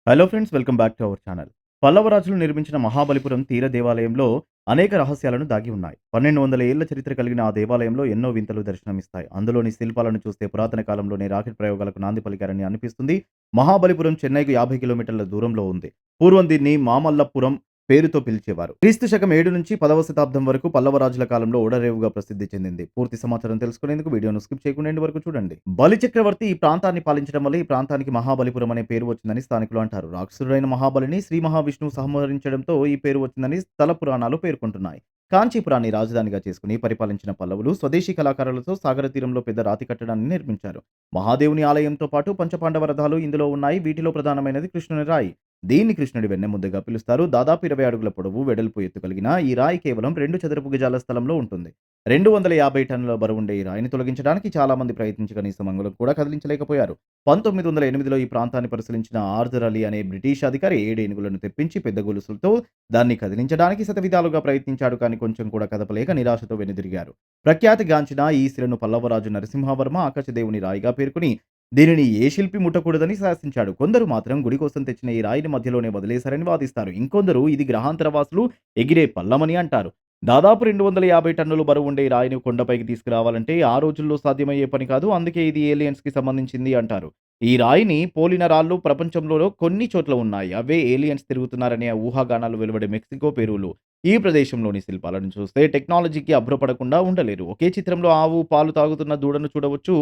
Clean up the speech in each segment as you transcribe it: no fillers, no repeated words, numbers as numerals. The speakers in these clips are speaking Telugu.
Hello friends, welcome back to our channel. Pallava రాజులు నిర్మించిన మహాబలిపురం తీర దేవాలయంలో అనేక రహస్యాలను దాగి ఉన్నాయి. 1200 ఏళ్ల చరిత్ర కలిగిన ఆ దేవాలయంలో ఎన్నో వింతలు దర్శనమిస్తాయి. అందులోని శిల్పాలను చూస్తే పురాతన కాలంలోనే రాకెట్ ప్రయోగాలకు నాంది పలికారని అనిపిస్తుంది. మహాబలిపురం చెన్నైకు 50 కిలోమీటర్ల దూరంలో ఉంది. పూర్వం దీన్ని మామల్లపురం పేరుతో పిలిచేవారు. క్రీస్తు శకం 7 నుంచి 10వ శతాబ్దం వరకు పల్లవ రాజుల కాలంలో ఓడరేవుగా ప్రసిద్ధి చెందింది. పూర్తి సమాచారం తెలుసుకునేందుకు వీడియోను స్కిప్ చేయకుండా ఎండ్ వరకు చూడండి. బలి చక్రవర్తి ఈ ప్రాంతాన్ని పాలించడం వల్ల ఈ ప్రాంతానికి మహాబలిపురం అనే పేరు వచ్చిందని స్థానికులు అంటారు. రాక్షసుడైన మహాబలిని శ్రీ మహావిష్ణువు సంహరించడంతో ఈ పేరు వచ్చిందని స్థల పురాణాలు పేర్కొంటున్నాయి. కాంచీపురాన్ని రాజధానిగా చేసుకుని పరిపాలించిన పల్లవులు స్వదేశీ కళాకారులతో సాగర తీరంలో పెద్ద రాతి కట్టడాన్ని నిర్మించారు. మహాదేవుని ఆలయంతో పాటు పంచపాండవ రథాలు ఇందులో ఉన్నాయి. వీటిలో ప్రధానమైనది కృష్ణుని రాయి. దీన్ని కృష్ణుడి వెన్నెముద్దగా పిలుస్తారు. దాదాపు 20 అడుగుల పొడవు, వెడల్పు, ఎత్తు కలిగిన ఈ రాయి కేవలం 2 చదరపు గజాల స్థలంలో ఉంటుంది. 250 టన్నుల బరువుండే ఈ రాయిని తొలగించడానికి చాలా మంది ప్రయత్నించి కనీసం అంగుళం కూడా కదిలించలేకపోయారు. 1908లో ఈ ప్రాంతాన్ని పరిశీలించిన ఆర్థర్ అలీ అనే బ్రిటిష్ అధికారి 7 ఏనుగులను తెప్పించి పెద్ద గొలుసులతో దాన్ని కదిలించడానికి శతవిధాలుగా ప్రయత్నించాడు. కానీ కొంచెం కూడా కదపలేక నిరాశతో వెనుదిరిగారు. ప్రఖ్యాతిగాంచిన ఈ శిలను పల్లవరాజు నరసింహవర్మ ఆకాశదేవుని రాయిగా పేర్కొని దీనిని ఏ శిల్పి ముట్టకూడదని శాసించాడు. కొందరు మాత్రం గుడి కోసం తెచ్చిన ఈ రాయిని మధ్యలోనే వదిలేశారని వాదిస్తారు. ఇంకొందరు ఇది గ్రహాంతర వాసులు ఎగిరే పల్లమని అంటారు. దాదాపు 250 టన్నులు బరువుండే ఈ రాయిని కొండపైకి తీసుకురావాలంటే ఆ రోజుల్లో సాధ్యమయ్యే పని కాదు. అందుకే ఇది ఏలియన్స్‌కి సంబంధించింది అంటారు. ఈ రాయిని పోలిన రాళ్ళు ప్రపంచంలో కొన్ని చోట్ల ఉన్నాయి. అవే ఏలియన్స్ తిరుగుతున్నారనే ఊహాగానాలు వెలువడే మెక్సికో, పెరూలు ఈ ప్రదేశంలోని శిల్పాలను చూస్తే టెక్నాలజీకి అభ్రపడకుండా ఉండలేరు. ఒకే చిత్రంలో ఆవు పాలు తాగుతున్న దూడను చూడవచ్చు.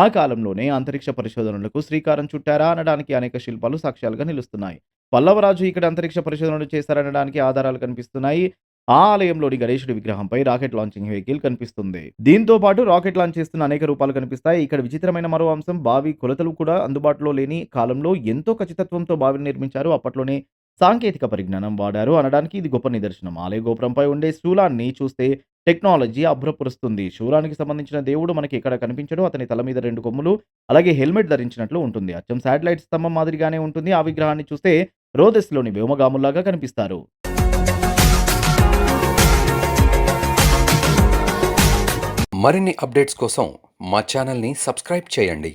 ఆ కాలంలోనే అంతరిక్ష పరిశోధనలకు శ్రీకారం చుట్టారా అనడానికి అనేక శిల్పాలు సాక్ష్యాలుగా నిలుస్తున్నాయి. పల్లవరాజు ఇక్కడ అంతరిక్ష పరిశోధనలు చేశారనడానికి ఆధారాలు కనిపిస్తున్నాయి. ఆ ఆలయంలోని గణేశుడి విగ్రహంపై రాకెట్ లాంచింగ్ వెహికల్ కనిపిస్తుంది. దీంతో పాటు రాకెట్ లాంచ్ చేస్తున్న అనేక రూపాలు కనిపిస్తాయి. ఇక్కడ విచిత్రమైన మరో అంశం, బావి కొలతలు కూడా అందుబాటులో లేని కాలంలో ఎంతో ఖచ్చితత్వంతో బావిని నిర్మించారు. అప్పట్లోనే సాంకేతిక పరిజ్ఞానం వాడారు అనడానికి ఇది గొప్ప నిదర్శనం. ఆలయ గోపురంపై ఉండే శూలాన్ని చూస్తే టెక్నాలజీ అభ్రపరుస్తుంది. శూలానికి సంబంధించిన దేవుడు మనకి ఎక్కడ కనిపించడు. అతని తల మీద 2 కొమ్ములు, అలాగే హెల్మెట్ ధరించినట్లు ఉంటుంది. అచ్చం శాటిలైట్ స్తంభం మాదిరిగానే ఉంటుంది. ఆ విగ్రహాన్ని చూస్తే రోదస్‌లోని వ్యోమగాముల్లాగా కనిపిస్తారు. మరిన్ని అప్డేట్స్ కోసం మా ఛానల్‌ని సబ్స్క్రైబ్ చేయండి.